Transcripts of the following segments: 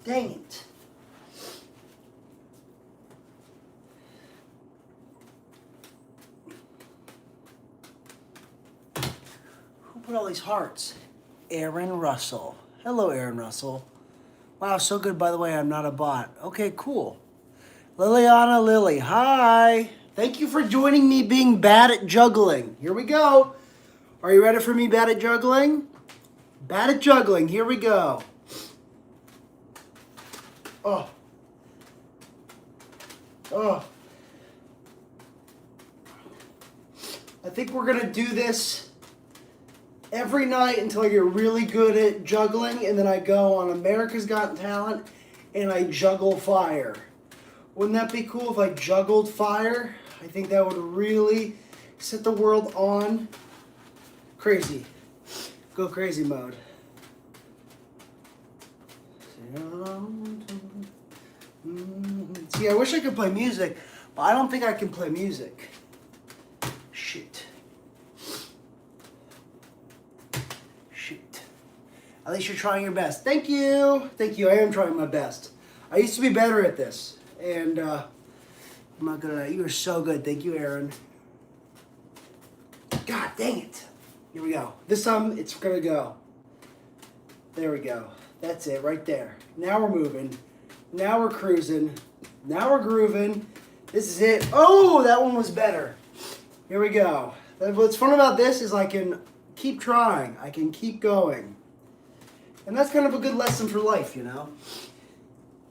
Dang it. Who put all these hearts? Aaron Russell. Hello, Aaron Russell. Wow, so good, by the way, I'm not a bot. Okay, cool. Liliana Lily, hi. Thank you for joining me being bad at juggling. Here we go. Are you ready for me bad at juggling? Bad at juggling, here we go. Oh. Oh. I think we're going to do this every night until I get really good at juggling, and then I go on America's Got Talent and I juggle fire. Wouldn't that be cool if I juggled fire? I think that would really set the world on crazy. Go crazy mode. See, I wish I could play music, but I don't think I can play music. Shit. Shoot. At least you're trying your best. Thank you. Thank you. I am trying my best. I used to be better at this. And I'm not gonna lie, you are so good. Thank you, Aaron. God dang it. Here we go. This time it's gonna go. There we go. That's it right there. Now we're moving. Now we're cruising. Now we're grooving. This is it. Oh, that one was better. Here we go. What's fun about this is I can keep trying. I can keep going. And that's kind of a good lesson for life, you know.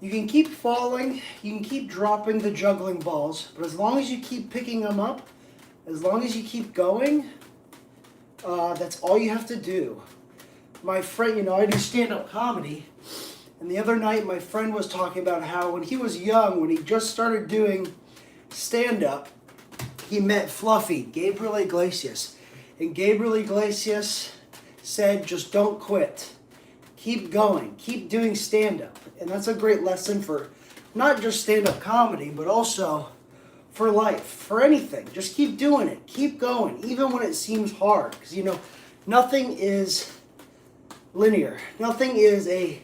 You can keep falling. You can keep dropping the juggling balls. But as long as you keep picking them up, as long as you keep going, that's all you have to do. My friend, you know, I do stand-up comedy. And the other night, my friend was talking about how when he was young, when he just started doing stand-up, he met Fluffy, Gabriel Iglesias. And Gabriel Iglesias said, just don't quit. Keep going. Keep doing stand-up. And that's a great lesson for not just stand-up comedy, but also for life, for anything. Just keep doing it. Keep going, even when it seems hard. Because, you know, nothing is linear. Nothing is a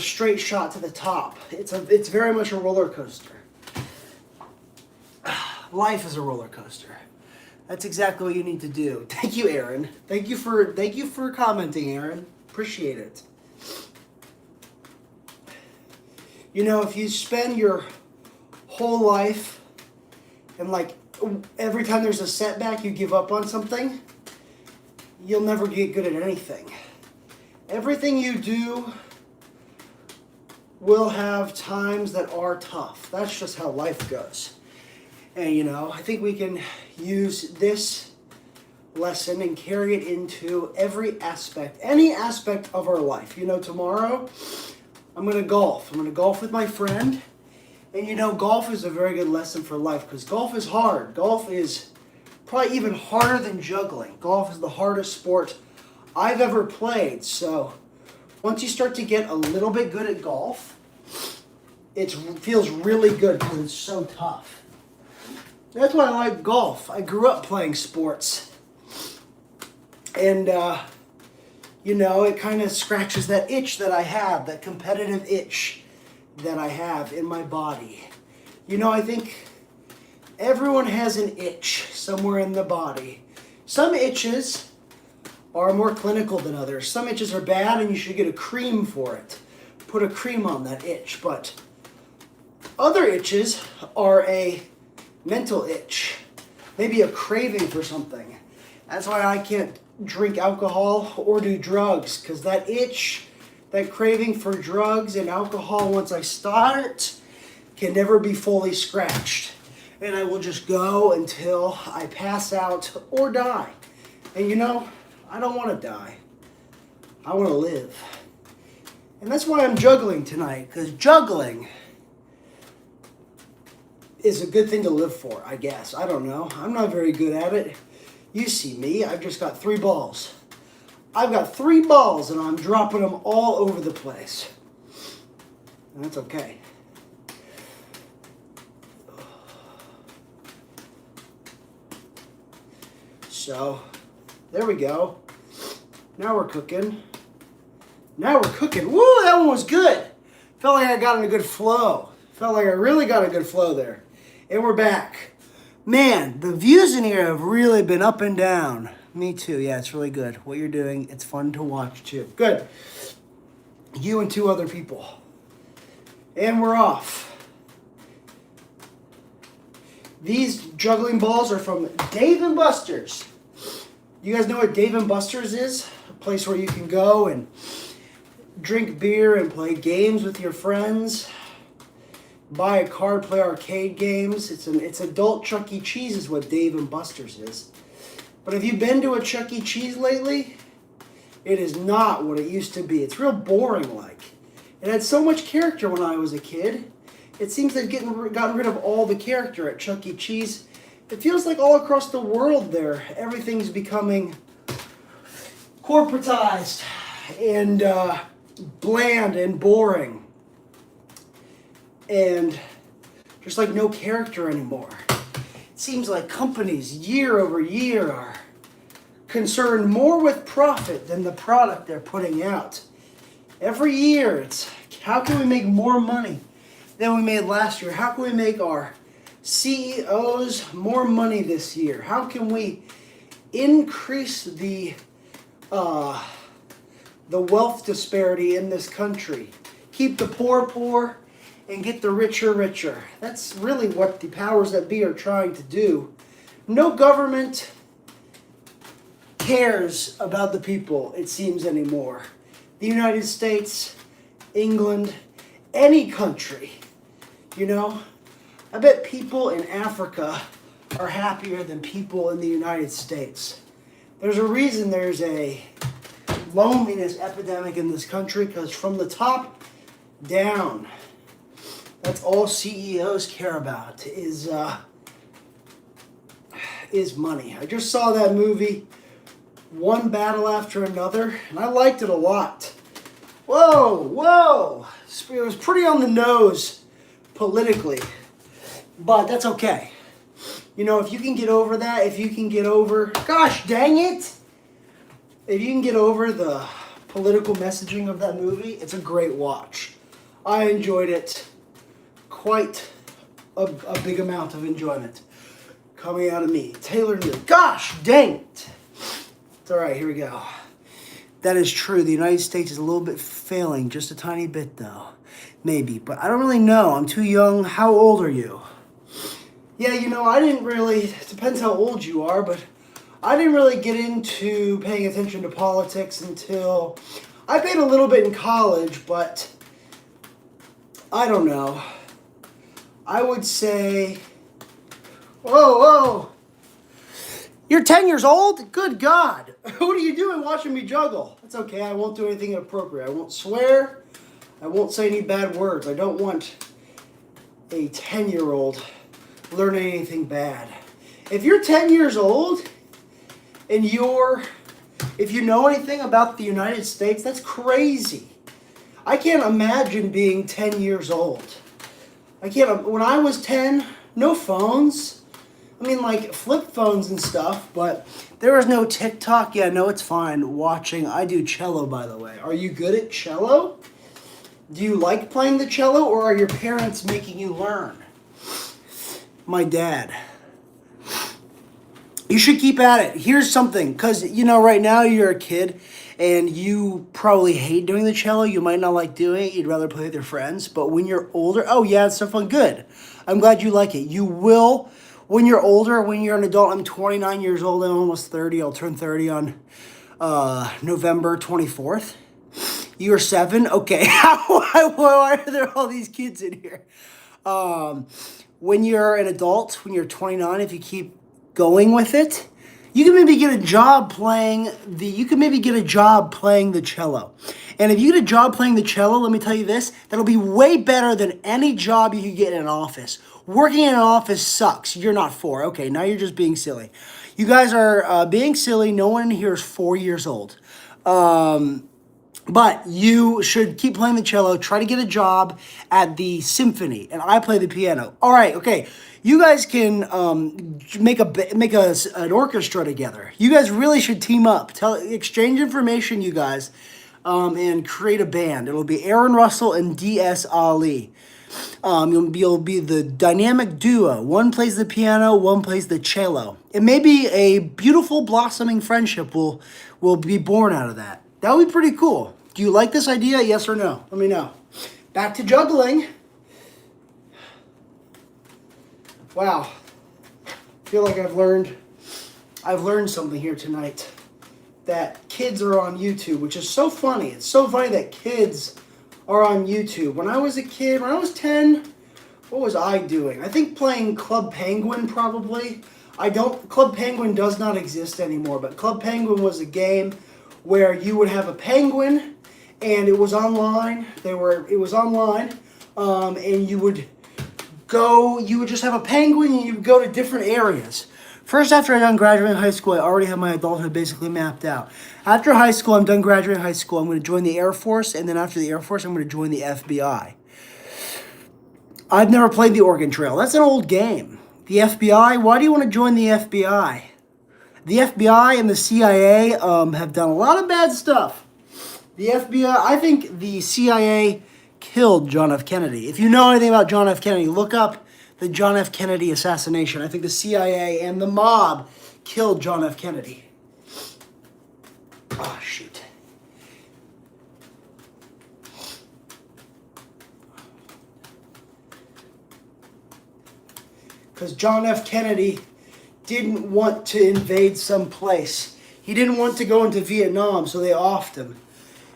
straight shot to the top. It's very much a roller coaster. Life is a roller coaster. That's exactly what you need to do. Thank you, Aaron. Thank you for commenting, Aaron. Appreciate it. You know, if you spend your whole life and like every time there's a setback you give up on something, you'll never get good at anything. Everything you do will have times that are tough. That's just how life goes. And you know, I think we can use this lesson and carry it into every aspect, any aspect of our life. You know, tomorrow I'm going to golf. I'm going to golf with my friend. And you know, golf is a very good lesson for life because golf is hard. Golf is probably even harder than juggling. Golf is the hardest sport I've ever played. So once you start to get a little bit good at golf, it feels really good because it's so tough. That's why I like golf. I grew up playing sports. And, it kind of scratches that itch that I have, that competitive itch that I have in my body. I think everyone has an itch somewhere in the body. Some itches are more clinical than others. Some itches are bad and you should get a cream for it. Put a cream on that itch. But other itches are a mental itch. Maybe a craving for something. That's why I can't drink alcohol or do drugs, because that itch, that craving for drugs and alcohol, once I start, can never be fully scratched. And I will just go until I pass out or die. And I don't want to die. I want to live. And that's why I'm juggling tonight, because juggling is a good thing to live for, I guess. I don't know. I'm not very good at it. You see me, I've just got 3 balls. I've got 3 balls and I'm dropping them all over the place. And that's okay. So, there we go. Now we're cooking. Now we're cooking. Woo, that one was good. Felt like I got in a good flow. Felt like I really got a good flow there. And we're back. Man, the views in here have really been up and down. Me too. Yeah, it's really good. What you're doing, it's fun to watch too. Good. You and 2 other people. And we're off. These juggling balls are from Dave & Buster's. You guys know what Dave & Buster's is? A place where you can go and drink beer and play games with your friends. Buy a card, play arcade games. It's adult Chuck E. Cheese is what Dave & Buster's is. But have you been to a Chuck E. Cheese lately? It is not what it used to be. It's real boring like. It had so much character when I was a kid. It seems they've gotten rid of all the character at Chuck E. Cheese. It feels like all across the world there, everything's becoming corporatized and bland and boring. And just like no character anymore. It seems like companies year over year are concerned more with profit than the product they're putting out. Every year it's how can we make more money than we made last year? How can we make our CEOs more money this year? How can we increase the wealth disparity in this country? Keep the poor poor and get the richer richer. That's really what the powers that be are trying to do. No government cares about the people, it seems, anymore. The United States, England, any country, I bet people in Africa are happier than people in the United States. There's a reason there's a loneliness epidemic in this country, because from the top down, that's all CEOs care about is money. I just saw that movie, One Battle After Another, and I liked it a lot. Whoa! It was pretty on the nose politically, but that's okay. If you can get over that, if you can get over, gosh dang it, if you can get over the political messaging of that movie, it's a great watch. I enjoyed it. Quite a big amount of enjoyment coming out of me. Taylor Neely. Gosh dang it. It's all right, here we go. That is true. The United States is a little bit failing, just a tiny bit though. Maybe, but I don't really know. I'm too young. How old are you? Yeah, I didn't really, it depends how old you are, but I didn't really get into paying attention to politics until, I paid a little bit in college, but I don't know. I would say, whoa. You're 10 years old? Good God. What are you doing watching me juggle? That's okay. I won't do anything inappropriate. I won't swear. I won't say any bad words. I don't want a 10-year-old learning anything bad. If you're 10 years old and if you know anything about the United States, that's crazy. I can't imagine being 10 years old. When I was 10, no phones. I mean, like flip phones and stuff, but there was no TikTok. Yeah, no, it's fine. Watching. I do cello, by the way. Are you good at cello? Do you like playing the cello, or are your parents making you learn? My dad. You should keep at it. Here's something, because, right now you're a kid, and you probably hate doing the cello. You might not like doing it. You'd rather play with your friends. But when you're older, oh, yeah, it's so fun. Good. I'm glad you like it. You will, when you're older, when you're an adult. I'm 29 years old. I'm almost 30. I'll turn 30 on November 24th. You're 7? Okay. Why are there all these kids in here? When you're an adult, when you're 29, if you keep going with it, you can maybe get a job playing the cello. And if you get a job playing the cello, let me tell you this, that'll be way better than any job you could get in an office. Working in an office sucks. You're not 4. Okay, now you're just being silly. You guys are being silly. No one in here is 4 years old. But you should keep playing the cello. Try to get a job at the symphony, and I play the piano. All right, okay. You guys can make an orchestra together. You guys really should team up. Exchange information, you guys, and create a band. It'll be Aaron Russell and D.S. Ali. You'll be the dynamic duo. One plays the piano, one plays the cello. And maybe a beautiful blossoming friendship will be born out of that. That would be pretty cool. Do you like this idea? Yes or no? Let me know. Back to juggling. Wow. I feel like I've learned something here tonight. That kids are on YouTube, which is so funny. It's so funny that kids are on YouTube. When I was a kid, when I was 10, what was I doing? I think playing Club Penguin probably. Club Penguin does not exist anymore, but Club Penguin was a game where you would have a penguin, and it was online. And you would just have a penguin, and you would go to different areas. First, after I'm done graduating high school, I already have my adulthood basically mapped out. After high school, I'm done graduating high school. I'm going to join the Air Force, and then after the Air Force, I'm going to join the FBI. I've never played the Oregon Trail. That's an old game. The FBI, why do you want to join the FBI? The FBI and the CIA have done a lot of bad stuff. The FBI, I think the CIA killed John F. Kennedy. If you know anything about John F. Kennedy, look up the John F. Kennedy assassination. I think the CIA and the mob killed John F. Kennedy. Oh, shoot. Because John F. Kennedy didn't want to invade some place. He didn't want to go into Vietnam, so they offed him.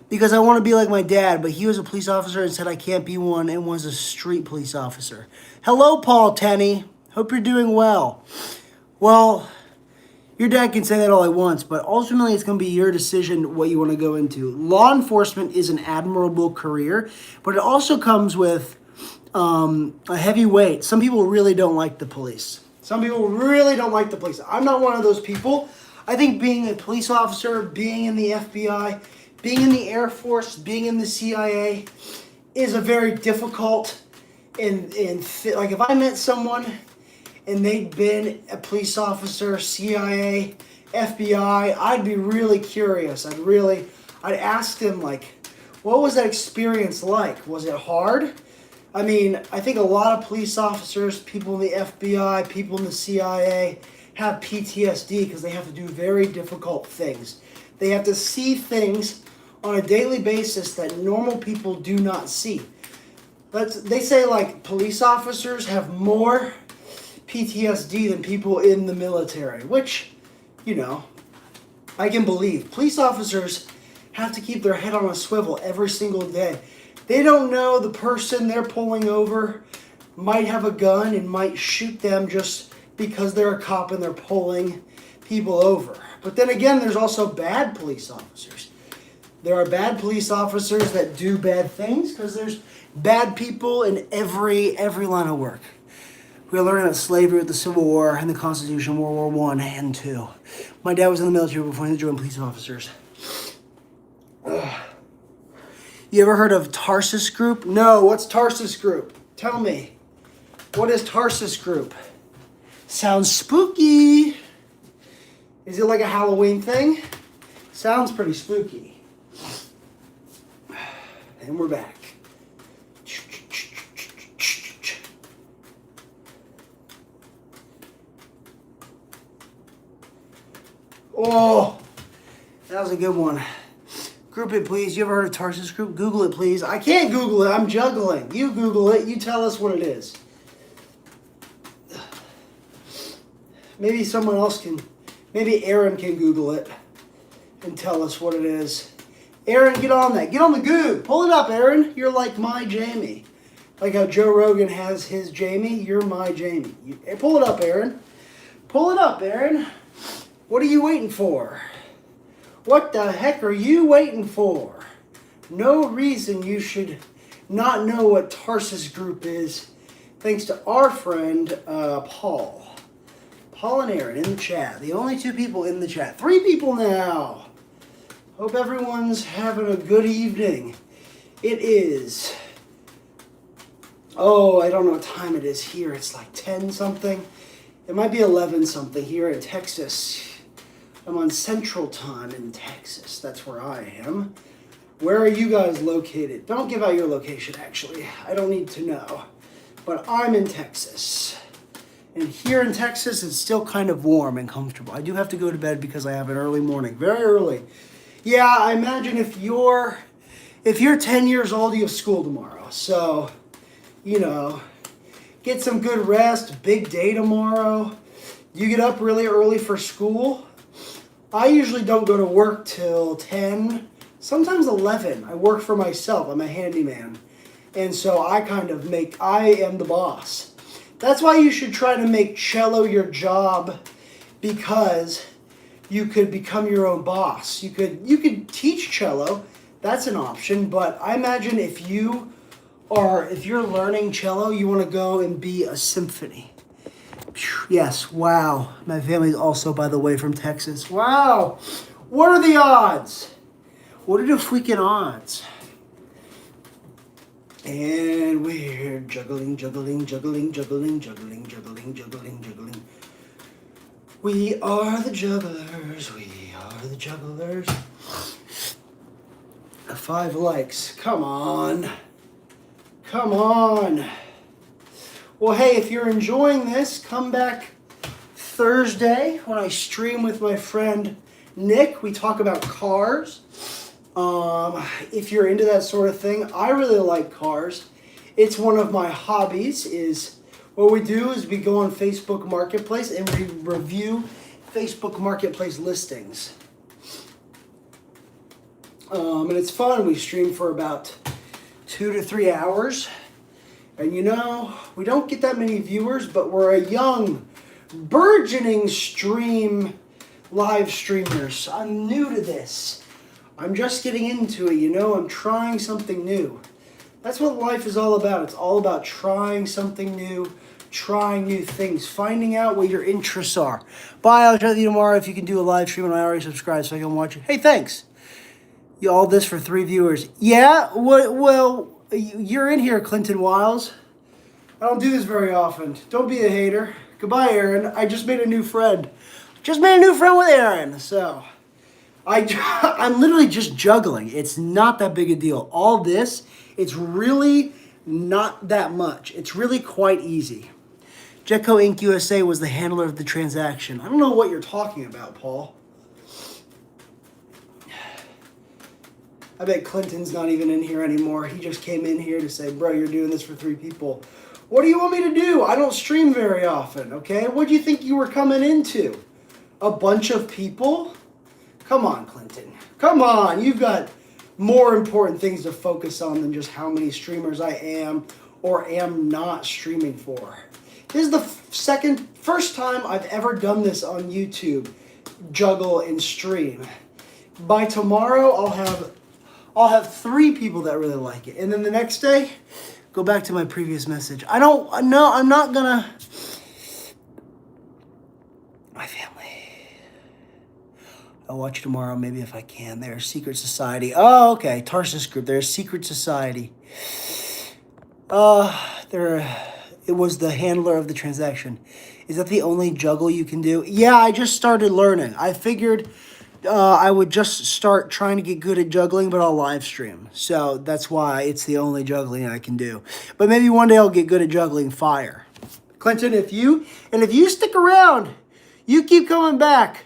Because I want to be like my dad, but he was a police officer and said I can't be one, and was a street police officer. Hello, Paul Tenney. Hope you're doing well. Well, your dad can say that all he wants, but ultimately it's going to be your decision what you want to go into. Law enforcement is an admirable career, but it also comes with a heavy weight. Some people really don't like the police. I'm not one of those people. I think being a police officer, being in the FBI, being in the Air Force, being in the CIA is a very difficult like if I met someone and they'd been a police officer, CIA, FBI, I'd be really curious. I'd ask them, like, what was that experience like? Was it hard? I mean, I think a lot of police officers, people in the FBI, people in the CIA have PTSD because they have to do very difficult things. They have to see things on a daily basis that normal people do not see. They say, like, police officers have more PTSD than people in the military, which, I can believe. Police officers have to keep their head on a swivel every single day. They don't know the person they're pulling over might have a gun and might shoot them just because they're a cop and they're pulling people over. But then again, there's also bad police officers. There are bad police officers that do bad things because there's bad people in every line of work. We are learning about slavery with the Civil War and the Constitution, World War One and Two. My dad was in the military before he joined police officers. Ugh. You ever heard of Tarsus Group? No, what's Tarsus Group? Tell me. What is Tarsus Group? Sounds spooky. Is it like a Halloween thing? Sounds pretty spooky. And we're back. Oh, that was a good one. Group it, please. You ever heard of Tarsus Group? Google it, please. I can't Google it. I'm juggling. You Google it. You tell us what it is. Maybe someone else can. Maybe Aaron can Google it and tell us what it is. Aaron, get on that. Get on the Goog. Pull it up, Aaron. You're like my Jamie. Like how Joe Rogan has his Jamie. You're my Jamie. Pull it up, Aaron. Pull it up, Aaron. What are you waiting for? What the heck are you waiting for? No reason you should not know what Tarsus Group is, thanks to our friend Paul. Paul and Aaron in the chat. The only two people in the chat. 3 people now. Hope everyone's having a good evening. It is. Oh, I don't know what time it is here. It's like 10 something. It might be 11 something here in Texas. I'm on Central Time in Texas. That's where I am. Where are you guys located? Don't give out your location, actually. I don't need to know. But I'm in Texas. And here in Texas, it's still kind of warm and comfortable. I do have to go to bed because I have an early morning. Very early. Yeah, I imagine if you're 10 years old, you have school tomorrow. So, you know, get some good rest. Big day tomorrow. You get up really early for school. I usually don't go to work till 10, sometimes 11. I work for myself. I'm a handyman. And so I am the boss. That's why you should try to make cello your job, because you could become your own boss. You could teach cello. That's an option. But I imagine if you're learning cello, you want to go and be a symphony. Yes, wow. My family's also, by the way, from Texas. Wow. What are the odds? What are the freaking odds? And we're juggling. We are the jugglers. 5 likes. Come on. Well, hey, if you're enjoying this, come back Thursday when I stream with my friend Nick. We talk about cars. If you're into that sort of thing, I really like cars. It's one of my hobbies. What we do is we go on Facebook Marketplace and we review Facebook Marketplace listings. And it's fun. We stream for about 2 to 3 hours. And you know, we don't get that many viewers, but we're a young, burgeoning live streamers. I'm new to this. I'm just getting into it, you know. I'm trying something new. That's what life is all about. It's all about trying something new, trying new things, finding out what your interests are. Bye, I'll chat with you tomorrow. If you can do a live stream and I already subscribed so I can watch it. Hey, thanks. All this for 3 viewers. Yeah, well, you're in here, Clinton Wiles. I don't do this very often. Don't be a hater. Goodbye, Aaron. I just made a new friend. With Aaron. So, I'm literally just juggling. It's not that big a deal. All this, it's really not that much. It's really quite easy. Jetco Inc. USA was the handler of the transaction. I don't know what you're talking about, Paul. I bet Clinton's not even in here anymore. He just came in here to say, bro, you're doing this for 3 people. What do you want me to do? I don't stream very often, okay? What do you think you were coming into? A bunch of people? Come on, Clinton. Come on. You've got more important things to focus on than just how many streamers I am or am not streaming for. This is the first time I've ever done this on YouTube, juggle and stream. By tomorrow, I'll have 3 people that really like it. And then the next day, Go back to my previous message. I don't, no, I'm not gonna. My family. I'll watch tomorrow, maybe if I can. There's Secret Society. Oh, okay. Tarsus Group. There's Secret Society. It was the handler of the transaction. Is that the only juggle you can do? Yeah, I just started learning. I figured I would just start trying to get good at juggling, but I'll live stream. So that's why it's the only juggling I can do. But maybe one day I'll get good at juggling fire. Clinton, if you stick around, you keep coming back,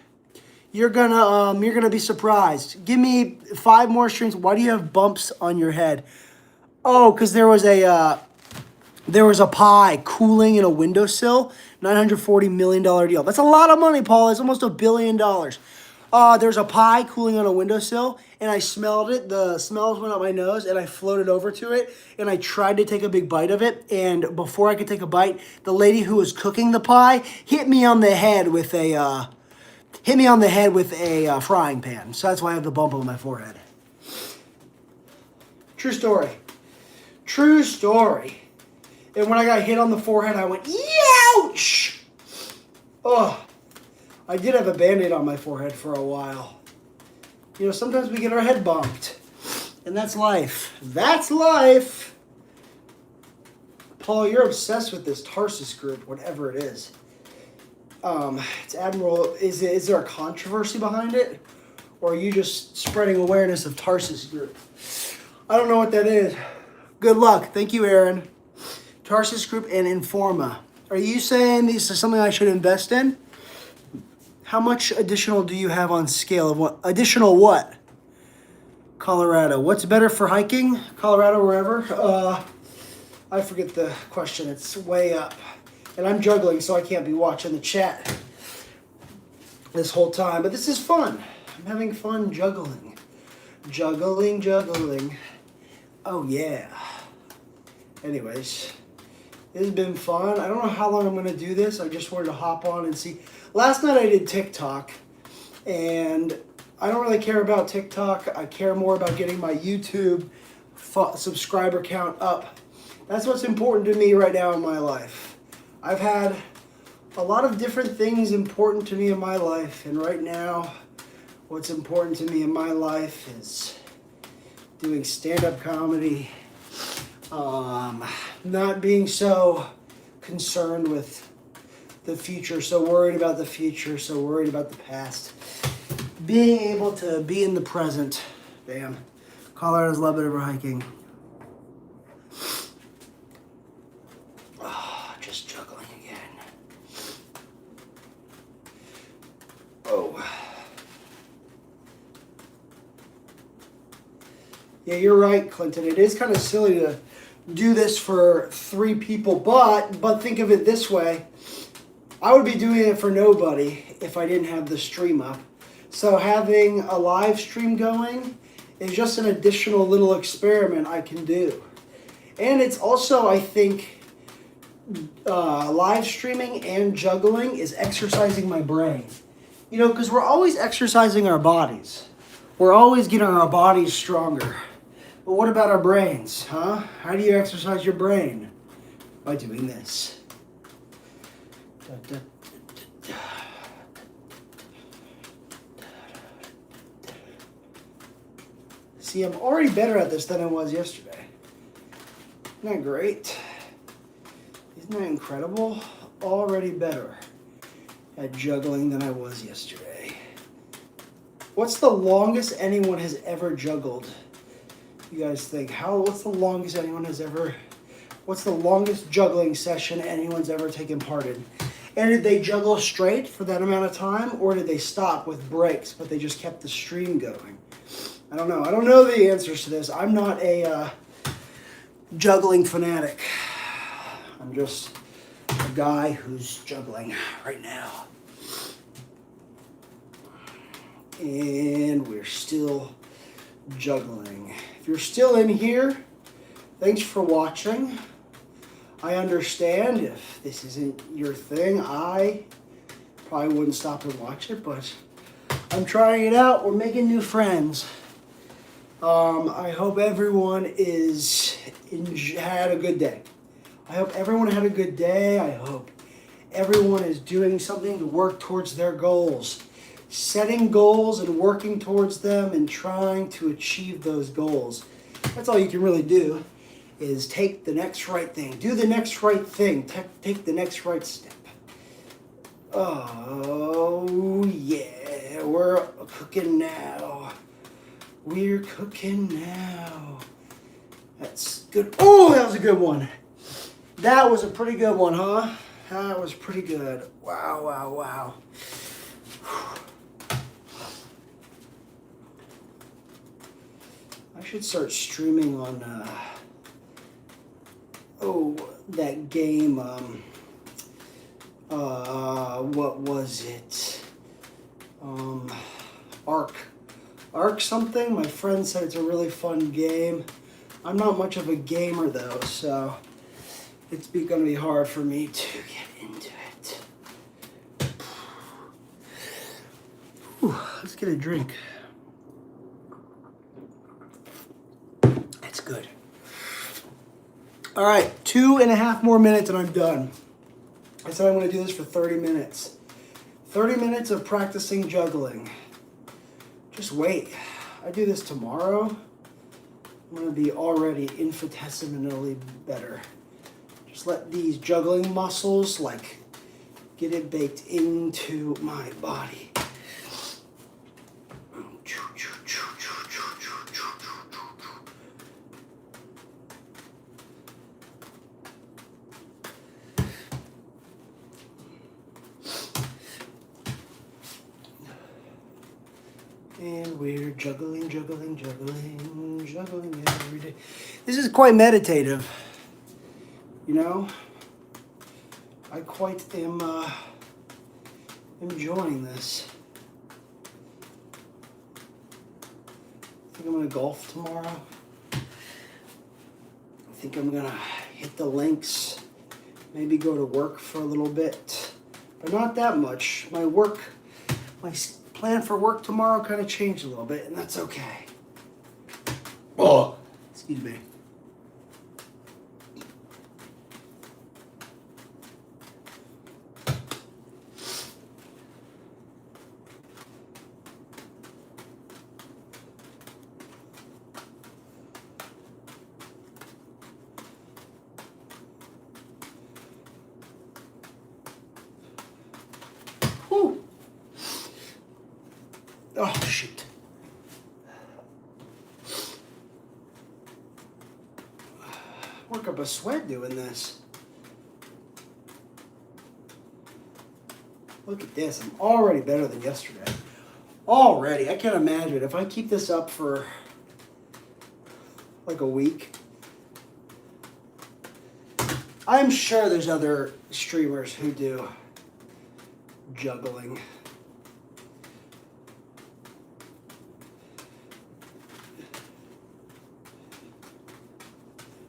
you're gonna be surprised. Give me 5 more streams. Why do you have bumps on your head? Oh, because there was a pie cooling in a windowsill. $940 million deal. That's a lot of money, Paul. It's almost $1 billion. There's a pie cooling on a windowsill, and I smelled it. The smells went up my nose, and I floated over to it, and I tried to take a big bite of it. And before I could take a bite, the lady who was cooking the pie hit me on the head with a frying pan. So that's why I have the bump on my forehead. True story. True story. And when I got hit on the forehead, I went, ouch! Oh, I did have a Band-Aid on my forehead for a while. You know, sometimes we get our head bumped. And that's life. That's life. Paul, you're obsessed with this Tarsus Group, whatever it is. It's Admiral. Is there a controversy behind it? Or are you just spreading awareness of Tarsus Group? I don't know what that is. Good luck. Thank you, Aaron. Tarsus Group and Informa. Are you saying this is something I should invest in? How much additional do you have on scale of what? Additional what? Colorado. What's better for hiking? Colorado, wherever? I forget the question. It's way up. And I'm juggling, so I can't be watching the chat this whole time. But this is fun. I'm having fun juggling. Juggling. Oh, yeah. Anyways, it has been fun. I don't know how long I'm going to do this. I just wanted to hop on and see. Last night I did TikTok, and I don't really care about TikTok. I care more about getting my YouTube subscriber count up. That's what's important to me right now in my life. I've had a lot of different things important to me in my life, and right now what's important to me in my life is doing stand-up comedy, not being so concerned with the future, so worried about the future, so worried about the past. Being able to be in the present. Damn. Colorado's a lot better for hiking. Oh, just juggling again. Oh. Yeah, you're right, Clinton. It is kind of silly to do this for 3 people, but think of it this way. I would be doing it for nobody if I didn't have the stream up. So having a live stream going is just an additional little experiment I can do. And it's also, I think, live streaming and juggling is exercising my brain. You know, because we're always exercising our bodies. We're always getting our bodies stronger. But what about our brains, huh? How do you exercise your brain? By doing this. See, I'm already better at this than I was yesterday. Isn't that great? Isn't that incredible? Already better at juggling than I was yesterday. What's the longest anyone has ever juggled? You guys think, what's the longest juggling session anyone's ever taken part in? And did they juggle straight for that amount of time, or did they stop with breaks, but they just kept the stream going? I don't know. I don't know the answers to this. I'm not a juggling fanatic. I'm just a guy who's juggling right now. And we're still juggling. If you're still in here, thanks for watching. I understand if this isn't your thing. I probably wouldn't stop and watch it, but I'm trying it out. We're making new friends. I hope everyone had a good day. I hope everyone had a good day. I hope everyone is doing something to work towards their goals. Setting goals and working towards them and trying to achieve those goals. That's all you can really do, is take the next right thing. Do the next right thing. Take the next right step. Oh, yeah. We're cooking now. We're cooking now. That's good. Oh, that was a good one. That was a pretty good one, huh? That was pretty good. Wow, wow, wow. I should start streaming on, that game, what was it? Ark something? My friend said it's a really fun game. I'm not much of a gamer though, so it's gonna be hard for me to get into it. Whew, let's get a drink. That's good. All right, 2.5 more minutes and I'm done. I said I'm gonna do this for 30 minutes. 30 minutes of practicing juggling. Just wait. I do this tomorrow. I'm gonna be already infinitesimally better. Just let these juggling muscles get it baked into my body. And we're juggling every day. This is quite meditative, you know? I quite am enjoying this. I think I'm gonna golf tomorrow. I think I'm gonna hit the links, maybe go to work for a little bit, but not that much. My plan for work tomorrow kind of changed a little bit, and that's okay. Oh, excuse me. Whew. Oh, shoot. Work up a sweat doing this. Look at this. I'm already better than yesterday. Already. I can't imagine. If I keep this up for like a week, I'm sure there's other streamers who do juggling.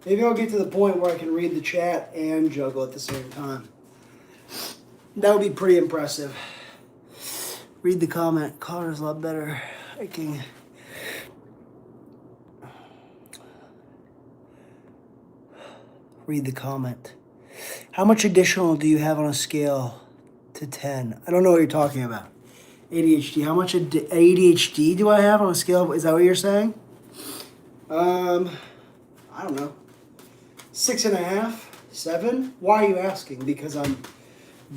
Maybe I'll get to the point where I can read the chat and juggle at the same time. That would be pretty impressive. Read the comment. Connor's a lot better. I can... Read the comment. How much additional do you have on a scale to 10? I don't know what you're talking about. ADHD. How much ADHD do I have on a scale? Is that what you're saying? I don't know. 6.5, 7. Why are you asking? Because I'm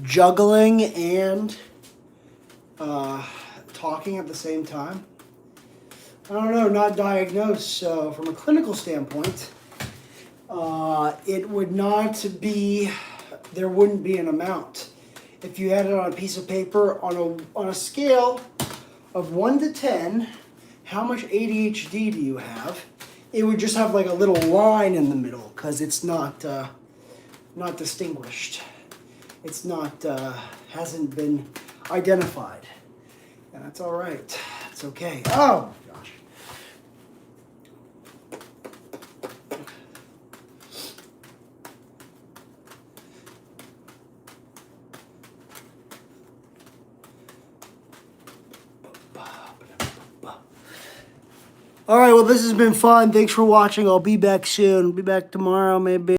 juggling and talking at the same time. I don't know. Not diagnosed. So from a clinical standpoint, it would not be. There wouldn't be an amount. If you had it on a piece of paper on a scale of 1 to 10, how much ADHD do you have? It would just have like a little line in the middle because it's not distinguished. It's not hasn't been identified, and that's all right. It's okay. Oh my gosh. All right, well, this has been fun. Thanks for watching. I'll be back soon. Be back tomorrow, maybe.